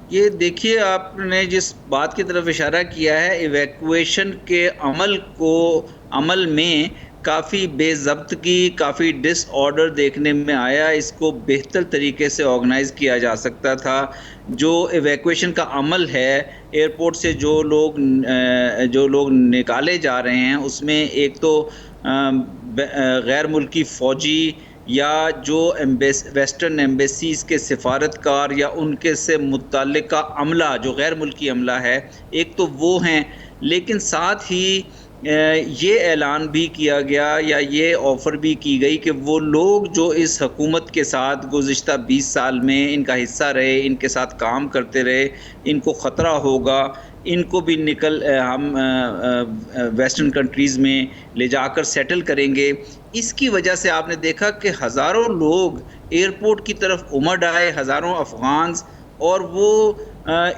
یہ دیکھیے، آپ نے جس بات کی طرف اشارہ کیا ہے، ایویکویشن کے عمل میں کافی بے ضبطگی، کافی ڈس آرڈر دیکھنے میں آیا. اس کو بہتر طریقے سے آرگنائز کیا جا سکتا تھا. جو ایویکویشن کا عمل ہے ایئرپورٹ سے جو لوگ نکالے جا رہے ہیں، اس میں ایک تو غیر ملکی فوجی یا جو ویسٹرن ایمبیسیز کے سفارتکار یا ان کے سے متعلقہ عملہ جو غیر ملکی عملہ ہے، ایک تو وہ ہیں. لیکن ساتھ ہی یہ اعلان بھی کیا گیا یا یہ آفر بھی کی گئی کہ وہ لوگ جو اس حکومت کے ساتھ گزشتہ 20 سال میں ان کا حصہ رہے، ان کے ساتھ کام کرتے رہے، ان کو خطرہ ہوگا، ان کو بھی ہم ویسٹرن کنٹریز میں لے جا کر سیٹل کریں گے. اس کی وجہ سے آپ نے دیکھا کہ ہزاروں لوگ ایئرپورٹ کی طرف امڑ آئے، ہزاروں افغانز، اور وہ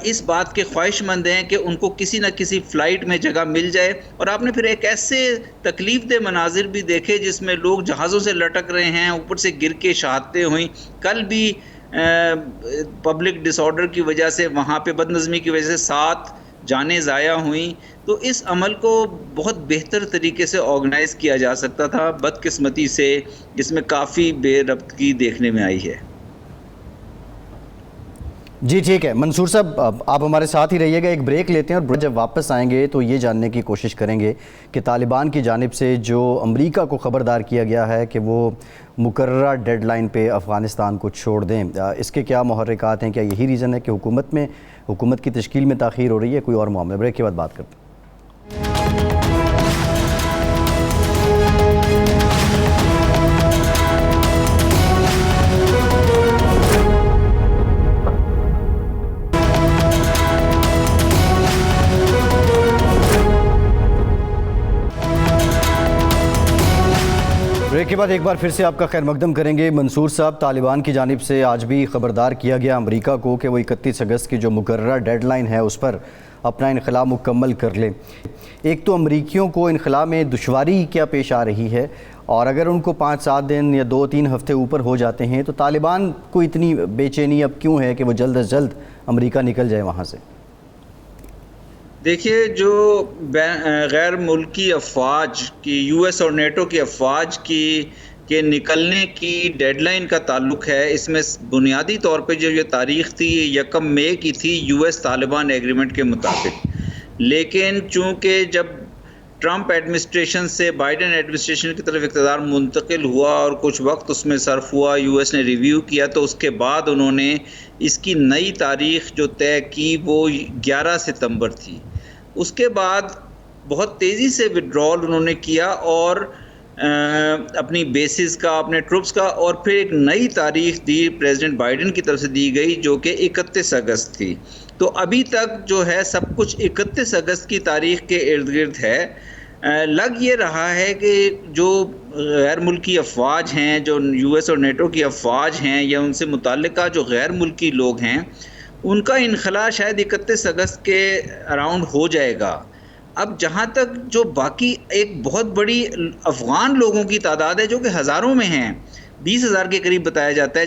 اس بات کے خواہش مند ہیں کہ ان کو کسی نہ کسی فلائٹ میں جگہ مل جائے. اور آپ نے پھر ایک ایسے تکلیف دہ مناظر بھی دیکھے جس میں لوگ جہازوں سے لٹک رہے ہیں، اوپر سے گر کے شہادتیں ہوئیں. کل بھی پبلک ڈس آرڈر کی وجہ سے، وہاں پہ بد نظمی کی وجہ سے 7 جانیں ضائع ہوئیں. تو اس عمل کو بہت بہتر طریقے سے آرگنائز کیا جا سکتا تھا. بدقسمتی سے اس میں کافی بے ربطگی دیکھنے میں آئی ہے. جی ٹھیک ہے منصور صاحب، آپ ہمارے ساتھ ہی رہیے گا، ایک بریک لیتے ہیں اور جب واپس آئیں گے تو یہ جاننے کی کوشش کریں گے کہ طالبان کی جانب سے جو امریکہ کو خبردار کیا گیا ہے کہ وہ مقررہ ڈیڈ لائن پہ افغانستان کو چھوڑ دیں، اس کے کیا محرکات ہیں؟ کیا یہی ریزن ہے کہ حکومت کی تشکیل میں تاخیر ہو رہی ہے، کوئی اور معاملہ؟ بریک کے بعد بات کرتے ہیں. بریک کے بعد ایک بار پھر سے آپ کا خیر مقدم کریں گے. منصور صاحب، طالبان کی جانب سے آج بھی خبردار کیا گیا امریکہ کو کہ وہ 31 اگست کی جو مقررہ ڈیڈ لائن ہے اس پر اپنا انخلاء مکمل کر لیں. ایک تو امریکیوں کو انخلاء میں دشواری کیا پیش آ رہی ہے، اور اگر ان کو 5-7 دن یا 2-3 ہفتے اوپر ہو جاتے ہیں تو طالبان کو اتنی بے چینی اب کیوں ہے کہ وہ جلد از جلد امریکہ نکل جائے وہاں سے؟ دیکھیے، جو غیر ملکی افواج کی، یو ایس اور نیٹو کی افواج کے نکلنے کی ڈیڈ لائن کا تعلق ہے، اس میں بنیادی طور پہ جو یہ تاریخ تھی 1 مئی کی تھی یو ایس طالبان ایگریمنٹ کے مطابق. لیکن چونکہ جب ٹرمپ ایڈمنسٹریشن سے بائیڈن ایڈمنسٹریشن کی طرف اقتدار منتقل ہوا اور کچھ وقت اس میں صرف ہوا، یو ایس نے ریویو کیا، تو اس کے بعد انہوں نے اس کی نئی تاریخ جو طے کی وہ 11 ستمبر تھی. اس کے بعد بہت تیزی سے وڈرال انہوں نے کیا اور اپنی بیسز کا، اپنے ٹروپس کا، اور پھر ایک نئی تاریخ دی پریزیڈنٹ بائیڈن کی طرف سے دی گئی جو کہ 31 اگست تھی. تو ابھی تک جو ہے سب کچھ 31 اگست کی تاریخ کے ارد گرد ہے. لگ یہ رہا ہے کہ جو غیر ملکی افواج ہیں، جو یو ایس اور نیٹو کی افواج ہیں، یا ان سے متعلقہ جو غیر ملکی لوگ ہیں، ان کا انخلاء شاید 31 اگست کے اراؤنڈ ہو جائے گا. اب جہاں تک جو باقی ایک بہت بڑی افغان لوگوں کی تعداد ہے جو کہ ہزاروں میں ہیں، 20,000 کے قریب بتایا جاتا ہے،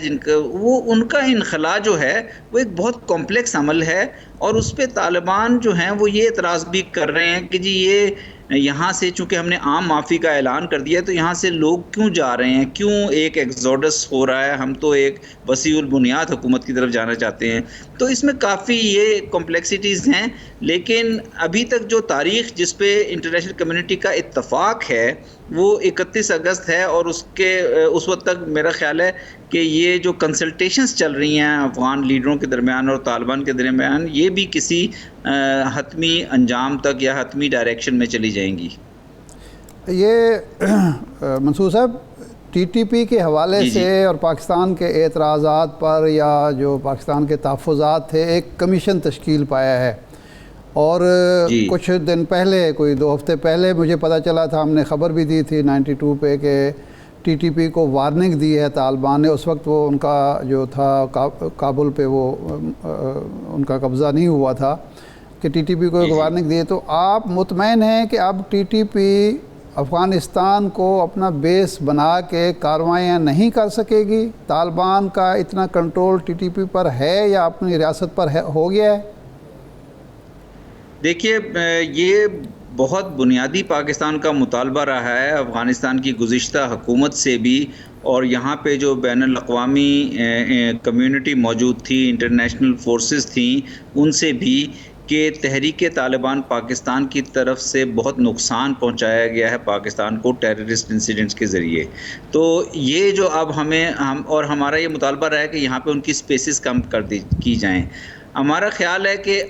ان کا انخلاء جو ہے وہ ایک بہت کمپلیکس عمل ہے. اور اس پہ طالبان جو ہیں وہ یہ اعتراض بھی کر رہے ہیں کہ جی یہ یہاں سے چونکہ ہم نے عام معافی کا اعلان کر دیا ہے تو یہاں سے لوگ کیوں جا رہے ہیں، کیوں ایک ایگزوڈس ہو رہا ہے، ہم تو ایک وسیع البنیاد حکومت کی طرف جانا چاہتے ہیں. تو اس میں کافی یہ کمپلیکسٹیز ہیں. لیکن ابھی تک جو تاریخ جس پہ انٹرنیشنل کمیونٹی کا اتفاق ہے وہ 31 اگست ہے، اور اس وقت تک میرا خیال ہے کہ یہ جو کنسلٹیشنز چل رہی ہیں افغان لیڈروں کے درمیان اور طالبان کے درمیان، یہ بھی کسی حتمی انجام تک یا حتمی ڈائریکشن میں چلی جائیں گی. یہ منصور صاحب، ٹی ٹی پی کے حوالے سے اور پاکستان کے اعتراضات پر یا جو پاکستان کے تحفظات تھے، ایک کمیشن تشکیل پایا ہے. اور کچھ دن پہلے، کوئی 2 ہفتے پہلے مجھے پتہ چلا تھا، ہم نے خبر بھی دی تھی 92 پہ، کہ ٹی ٹی پی کو وارننگ دی ہے طالبان نے. اس وقت وہ ان کا جو تھا کابل پہ وہ ان کا قبضہ نہیں ہوا تھا، کہ ٹی ٹی پی کو ایک وارننگ دی ہے. تو آپ مطمئن ہیں کہ اب ٹی ٹی پی افغانستان کو اپنا بیس بنا کے کارروائیاں نہیں کر سکے گی؟ طالبان کا اتنا کنٹرول ٹی ٹی پی پر ہے یا اپنی ریاست پر ہو گیا ہے؟ دیکھیے، یہ بہت بنیادی پاکستان کا مطالبہ رہا ہے افغانستان کی گزشتہ حکومت سے بھی، اور یہاں پہ جو بین الاقوامی کمیونٹی موجود تھی، انٹرنیشنل فورسز تھیں، ان سے بھی، کہ تحریک طالبان پاکستان کی طرف سے بہت نقصان پہنچایا گیا ہے پاکستان کو ٹیررسٹ انسیڈنٹس کے ذریعے۔ تو یہ جو اب اور ہمارا یہ مطالبہ رہا ہے کہ یہاں پہ ان کی سپیسز کم کی جائیں۔ ہمارا خیال ہے کہ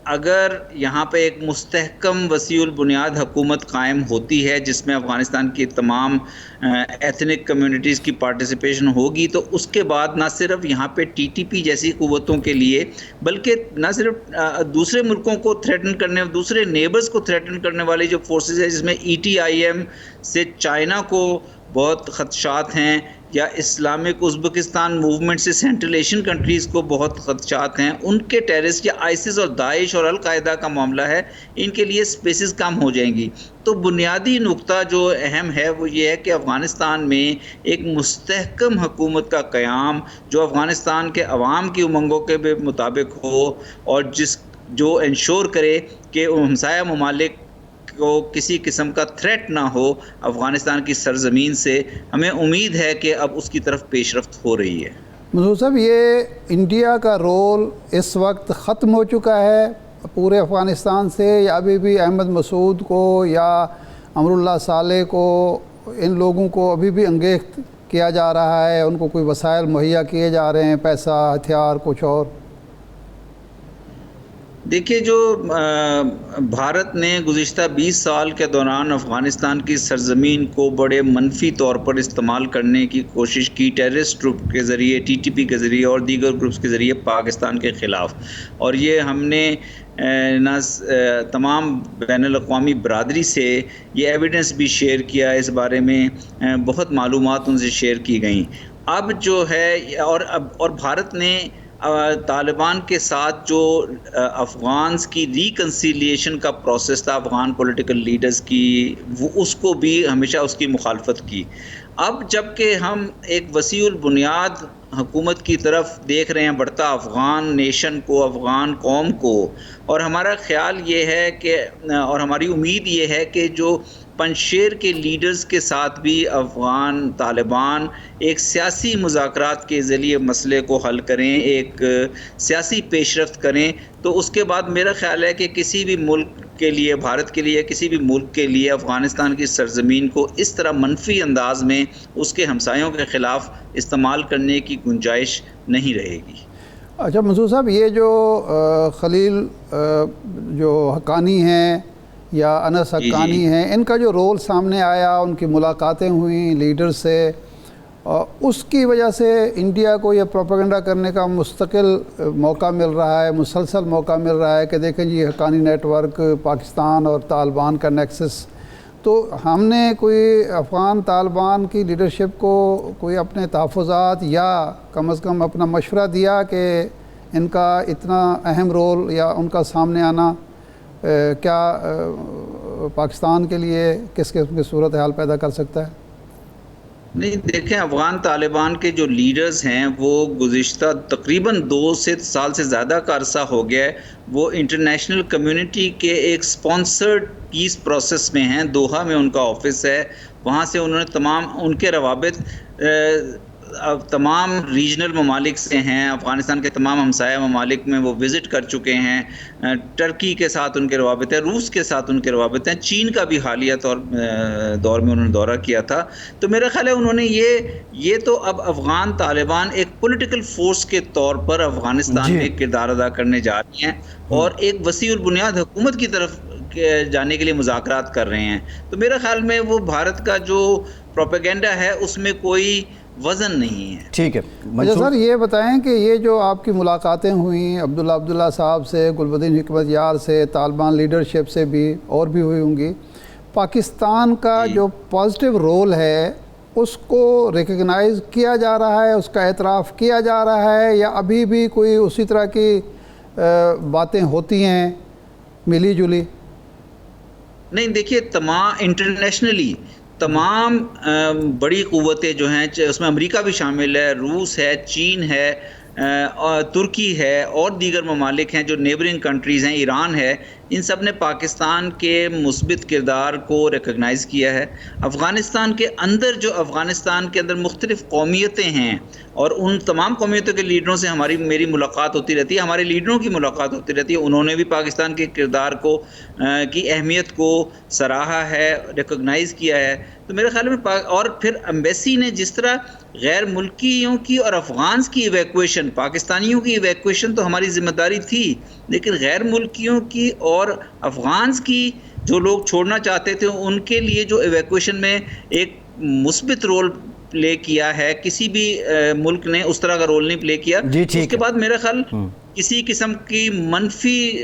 اگر یہاں پہ ایک مستحکم وسیع البنیاد حکومت قائم ہوتی ہے جس میں افغانستان کی تمام ایتھنک کمیونٹیز کی پارٹیسپیشن ہوگی، تو اس کے بعد نہ صرف یہاں پہ ٹی ٹی پی جیسی قوتوں کے لیے، بلکہ نہ صرف دوسرے ملکوں کو تھریٹن کرنے، دوسرے نیبرز کو تھریٹن کرنے والی جو فورسز ہیں، جس میں ای ٹی آئی ایم سے چائنا کو بہت خدشات ہیں، یا اسلامک ازبکستان موومنٹ سے سینٹرل ایشین کنٹریز کو بہت خدشات ہیں، ان کے ٹیررسٹ یا آئسس اور داعش اور القاعدہ کا معاملہ ہے، ان کے لیے سپیسز کم ہو جائیں گی۔ تو بنیادی نقطہ جو اہم ہے وہ یہ ہے کہ افغانستان میں ایک مستحکم حکومت کا قیام جو افغانستان کے عوام کی امنگوں کے مطابق ہو، اور جو انشور کرے کہ ہمسایہ ممالک کو کسی قسم کا تھریٹ نہ ہو افغانستان کی سرزمین سے۔ ہمیں امید ہے کہ اب اس کی طرف پیش رفت ہو رہی ہے۔ منظور صاحب، یہ انڈیا کا رول اس وقت ختم ہو چکا ہے پورے افغانستان سے، یا ابھی بھی احمد مسعود کو یا امر اللہ صالح کو، ان لوگوں کو ابھی بھی انگیخت کیا جا رہا ہے، ان کو کوئی وسائل مہیا کیے جا رہے ہیں، پیسہ، ہتھیار، کچھ اور؟ دیکھیے، جو بھارت نے گزشتہ 20 سال کے دوران افغانستان کی سرزمین کو بڑے منفی طور پر استعمال کرنے کی کوشش کی، ٹیررسٹ گروپ کے ذریعے، ٹی ٹی پی کے ذریعے اور دیگر گروپس کے ذریعے پاکستان کے خلاف، اور یہ ہم نے تمام بین الاقوامی برادری سے یہ ایویڈنس بھی شیئر کیا، اس بارے میں بہت معلومات ان سے شیئر کی گئیں۔ اب جو ہے اور بھارت نے طالبان کے ساتھ جو افغانز کی ریکنسیلیشن کا پروسیس تھا افغان پولیٹیکل لیڈرز کی، وہ اس کو بھی ہمیشہ اس کی مخالفت کی۔ اب جب کہ ہم ایک وسیع البنیاد حکومت کی طرف دیکھ رہے ہیں، بڑھتا افغان نیشن کو، افغان قوم کو، اور ہمارا خیال یہ ہے کہ اور ہماری امید یہ ہے کہ جو پنشیر کے لیڈرز کے ساتھ بھی افغان طالبان ایک سیاسی مذاکرات کے ذریعے مسئلے کو حل کریں، ایک سیاسی پیش رفت کریں، تو اس کے بعد میرا خیال ہے کہ کسی بھی ملک کے لیے، بھارت کے لیے، کسی بھی ملک کے لیے افغانستان کی سرزمین کو اس طرح منفی انداز میں اس کے ہمسایوں کے خلاف استعمال کرنے کی گنجائش نہیں رہے گی۔ اچھا منصور صاحب، یہ جو خلیل جو حقانی ہیں یا انس حقانی ہیں، ان کا جو رول سامنے آیا، ان کی ملاقاتیں ہوئیں لیڈر سے، اس کی وجہ سے انڈیا کو یہ پروپیگنڈا کرنے کا مستقل موقع مل رہا ہے، مسلسل موقع مل رہا ہے کہ دیکھیں جی حقانی نیٹ ورک، پاکستان اور طالبان کا نیکسس۔ تو ہم نے کوئی افغان طالبان کی لیڈرشپ کو کوئی اپنے تحفظات یا کم از کم اپنا مشورہ دیا کہ ان کا اتنا اہم رول یا ان کا سامنے آنا کیا پاکستان کے لیے کس قسم کی صورتحال پیدا کر سکتا ہے؟ نہیں، دیکھیں، افغان طالبان کے جو لیڈرز ہیں وہ گزشتہ تقریباً 2 سال سے زیادہ کا عرصہ ہو گیا ہے، وہ انٹرنیشنل کمیونٹی کے ایک سپانسرڈ پیس پروسیس میں ہیں۔ دوحہ میں ان کا آفس ہے، وہاں سے انہوں نے ان کے روابط تمام ریجنل ممالک سے ہیں، افغانستان کے تمام ہمسایہ ممالک میں وہ وزٹ کر چکے ہیں، ٹرکی کے ساتھ ان کے روابط ہیں، روس کے ساتھ ان کے روابط ہیں، چین کا بھی حالیہ دور میں انہوں نے دورہ کیا تھا۔ تو میرا خیال ہے انہوں نے یہ تو اب افغان طالبان ایک پولیٹیکل فورس کے طور پر افغانستان میں کردار ادا کرنے جا رہی ہیں، اور ایک وسیع البنیاد حکومت کی طرف جانے کے لیے مذاکرات کر رہے ہیں۔ تو میرا خیال میں وہ بھارت کا جو پروپیگنڈا ہے اس میں کوئی وزن نہیں ہے۔ ٹھیک ہے سر، یہ بتائیں کہ یہ جو آپ کی ملاقاتیں ہوئیں عبداللہ صاحب سے، گلبدین حکمت یار سے، طالبان لیڈرشپ سے بھی اور بھی ہوئی ہوں گی، پاکستان کا جو پازیٹیو رول ہے اس کو ریکگنائز کیا جا رہا ہے، اس کا اعتراف کیا جا رہا ہے، یا ابھی بھی کوئی اسی طرح کی باتیں ہوتی ہیں ملی جلی؟ نہیں، دیکھیے، انٹرنیشنلی تمام بڑی قوتیں جو ہیں، اس میں امریکہ بھی شامل ہے، روس ہے، چین ہے، ترکی ہے، اور دیگر ممالک ہیں جو نیبرنگ کنٹریز ہیں، ایران ہے، ان سب نے پاکستان کے مثبت کردار کو ریکگنائز کیا ہے. افغانستان کے اندر جو افغانستان کے اندر مختلف قومیتیں ہیں اور ان تمام قومیتوں کے لیڈروں سے میری ملاقات ہوتی رہتی ہے, ہمارے لیڈروں کی ملاقات ہوتی رہتی ہے. انہوں نے بھی پاکستان کے کردار کو کی اہمیت کو سراہا ہے, ریکگنائز کیا ہے. تو میرے خیال میں اور پھر ایمبیسی نے جس طرح غیر ملکیوں کی اور افغانز کی ایویکویشن, پاکستانیوں کی ایویکویشن تو ہماری ذمہ داری تھی, لیکن غیر ملکیوں کی اور افغانز کی جو لوگ چھوڑنا چاہتے تھے ان کے لیے جو ایویکویشن میں ایک مثبت رول پلے کیا ہے, کسی بھی ملک نے اس طرح کا رول نہیں پلے کیا. اس کے بعد میرا خیال کسی قسم کی منفی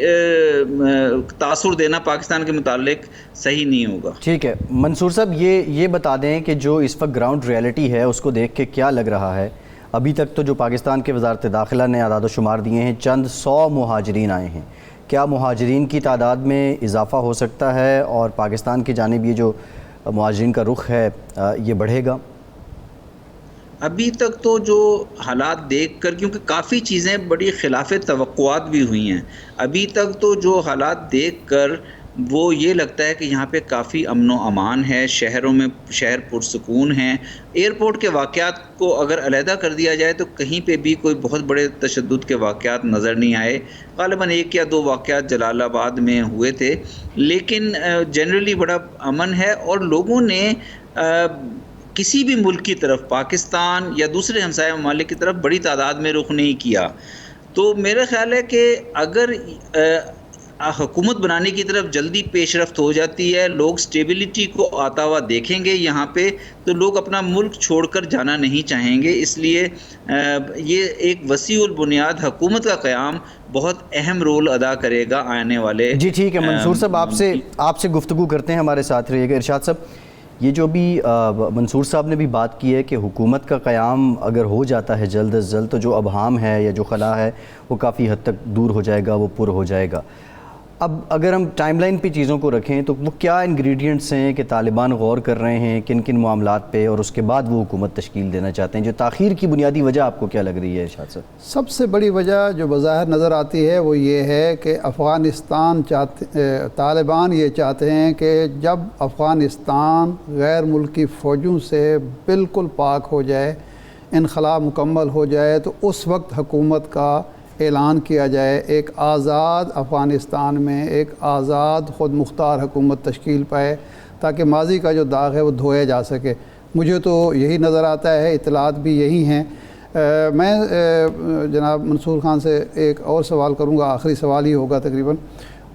تاثر دینا پاکستان کے متعلق صحیح نہیں ہوگا. ٹھیک ہے منصور صاحب, یہ بتا دیں کہ جو اس وقت گراؤنڈ ریالٹی ہے اس کو دیکھ کے کیا لگ رہا ہے؟ ابھی تک تو جو پاکستان کے وزارت داخلہ نے اعداد و شمار دیے ہیں, چند 100 مہاجرین آئے ہیں. کیا مہاجرین کی تعداد میں اضافہ ہو سکتا ہے اور پاکستان کی جانب یہ جو مہاجرین کا رخ ہے یہ بڑھے گا؟ ابھی تک تو جو حالات دیکھ کر, کیونکہ کافی چیزیں بڑی خلاف توقعات بھی ہوئی ہیں, ابھی تک تو جو حالات دیکھ کر وہ یہ لگتا ہے کہ یہاں پہ کافی امن و امان ہے, شہروں میں شہر پرسکون ہیں. ایئرپورٹ کے واقعات کو اگر علیحدہ کر دیا جائے تو کہیں پہ بھی کوئی بہت بڑے تشدد کے واقعات نظر نہیں آئے. غالباً 1 یا 2 واقعات جلال آباد میں ہوئے تھے, لیکن جنرلی بڑا امن ہے اور لوگوں نے کسی بھی ملک کی طرف, پاکستان یا دوسرے ہمسایہ ممالک کی طرف بڑی تعداد میں رخ نہیں کیا. تو میرا خیال ہے کہ اگر حکومت بنانے کی طرف جلدی پیش رفت ہو جاتی ہے, لوگ سٹیبلٹی کو آتا ہوا دیکھیں گے یہاں پہ, تو لوگ اپنا ملک چھوڑ کر جانا نہیں چاہیں گے. اس لیے یہ ایک وسیع البنیاد حکومت کا قیام بہت اہم رول ادا کرے گا آنے والے. جی ٹھیک ہے منصور صاحب, آپ سے گفتگو کرتے ہیں, ہمارے ساتھ رہیے گا. ارشاد صاحب, یہ جو بھی منصور صاحب نے بھی بات کی ہے کہ حکومت کا قیام اگر ہو جاتا ہے جلد از جلد تو جو ابہام ہے یا جو خلا ہے وہ کافی حد تک دور ہو جائے گا, وہ پر ہو جائے گا. اب اگر ہم ٹائم لائن پہ چیزوں کو رکھیں تو وہ کیا انگریڈینٹس ہیں کہ طالبان غور کر رہے ہیں کن کن معاملات پہ, اور اس کے بعد وہ حکومت تشکیل دینا چاہتے ہیں؟ جو تاخیر کی بنیادی وجہ آپ کو کیا لگ رہی ہے ارشاد صاحب؟ سب سے بڑی وجہ جو بظاہر نظر آتی ہے وہ یہ ہے کہ طالبان یہ چاہتے ہیں کہ جب افغانستان غیر ملکی فوجوں سے بالکل پاک ہو جائے, انخلا مکمل ہو جائے, تو اس وقت حکومت کا اعلان کیا جائے, ایک آزاد افغانستان میں ایک آزاد خود مختار حکومت تشکیل پائے, تاکہ ماضی کا جو داغ ہے وہ دھویا جا سکے. مجھے تو یہی نظر آتا ہے, اطلاعات بھی یہی ہیں. میں جناب منصور خان سے ایک اور سوال کروں گا, آخری سوال ہی ہوگا تقریباً.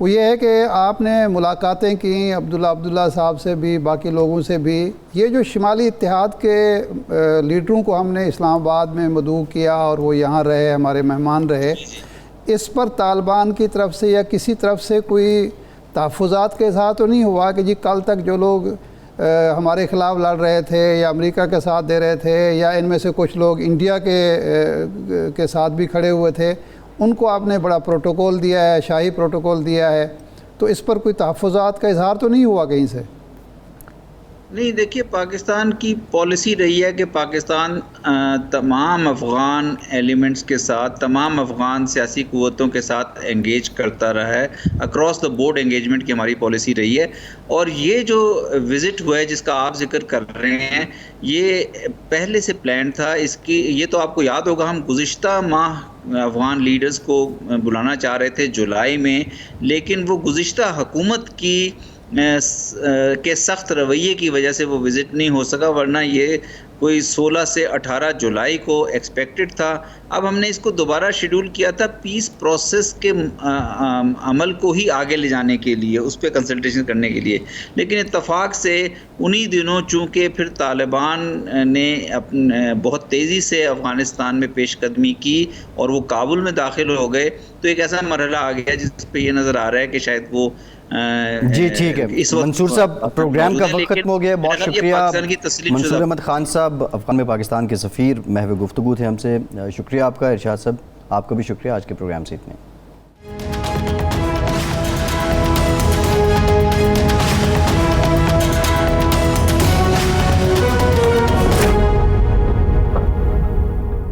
وہ یہ ہے کہ آپ نے ملاقاتیں کیں عبداللہ صاحب سے بھی, باقی لوگوں سے بھی. یہ جو شمالی اتحاد کے لیڈروں کو ہم نے اسلام آباد میں مدعو کیا اور وہ یہاں رہے, ہمارے مہمان رہے, اس پر طالبان کی طرف سے یا کسی طرف سے کوئی تحفظات کے ساتھ تو نہیں ہوا کہ جی کل تک جو لوگ ہمارے خلاف لڑ رہے تھے یا امریکہ کے ساتھ دے رہے تھے یا ان میں سے کچھ لوگ انڈیا کے ساتھ بھی کھڑے ہوئے تھے, ان کو آپ نے بڑا پروٹوکول دیا ہے, شاہی پروٹوکول دیا ہے, تو اس پر کوئی تحفظات کا اظہار تو نہیں ہوا کہیں سے؟ نہیں, دیکھیے پاکستان کی پالیسی رہی ہے کہ پاکستان تمام افغان ایلیمنٹس کے ساتھ, تمام افغان سیاسی قوتوں کے ساتھ انگیج کرتا رہا ہے. اکراس دا بورڈ انگیجمنٹ کی ہماری پالیسی رہی ہے. اور یہ جو وزٹ ہوا ہے جس کا آپ ذکر کر رہے ہیں, یہ پہلے سے پلان تھا. اس کی یہ تو آپ کو یاد ہوگا, ہم گزشتہ ماہ افغان لیڈرز کو بلانا چاہ رہے تھے جولائی میں, لیکن وہ گزشتہ حکومت کی کے سخت رویے کی وجہ سے وہ وزٹ نہیں ہو سکا, ورنہ یہ کوئی 16 سے 18 جولائی کو ایکسپیکٹڈ تھا. اب ہم نے اس کو دوبارہ شیڈول کیا تھا پیس پروسیس کے عمل کو ہی آگے لے جانے کے لیے, اس پہ کنسلٹیشن کرنے کے لیے. لیکن اتفاق سے انہی دنوں چونکہ پھر طالبان نے بہت تیزی سے افغانستان میں پیش قدمی کی اور وہ کابل میں داخل ہو گئے, تو ایک ایسا مرحلہ آ گیا جس پہ یہ نظر آ رہا ہے کہ شاید وہ جی ٹھیک ہے منصور صاحب, پروگرام کا وقت ختم ہو گیا. بہت شکریہ منصور احمد خان صاحب, افغان میں پاکستان کے سفیر, محو گفتگو تھے ہم سے. شکریہ آپ کا. ارشاد صاحب آپ کا بھی شکریہ, آج کے پروگرام سے اتنے.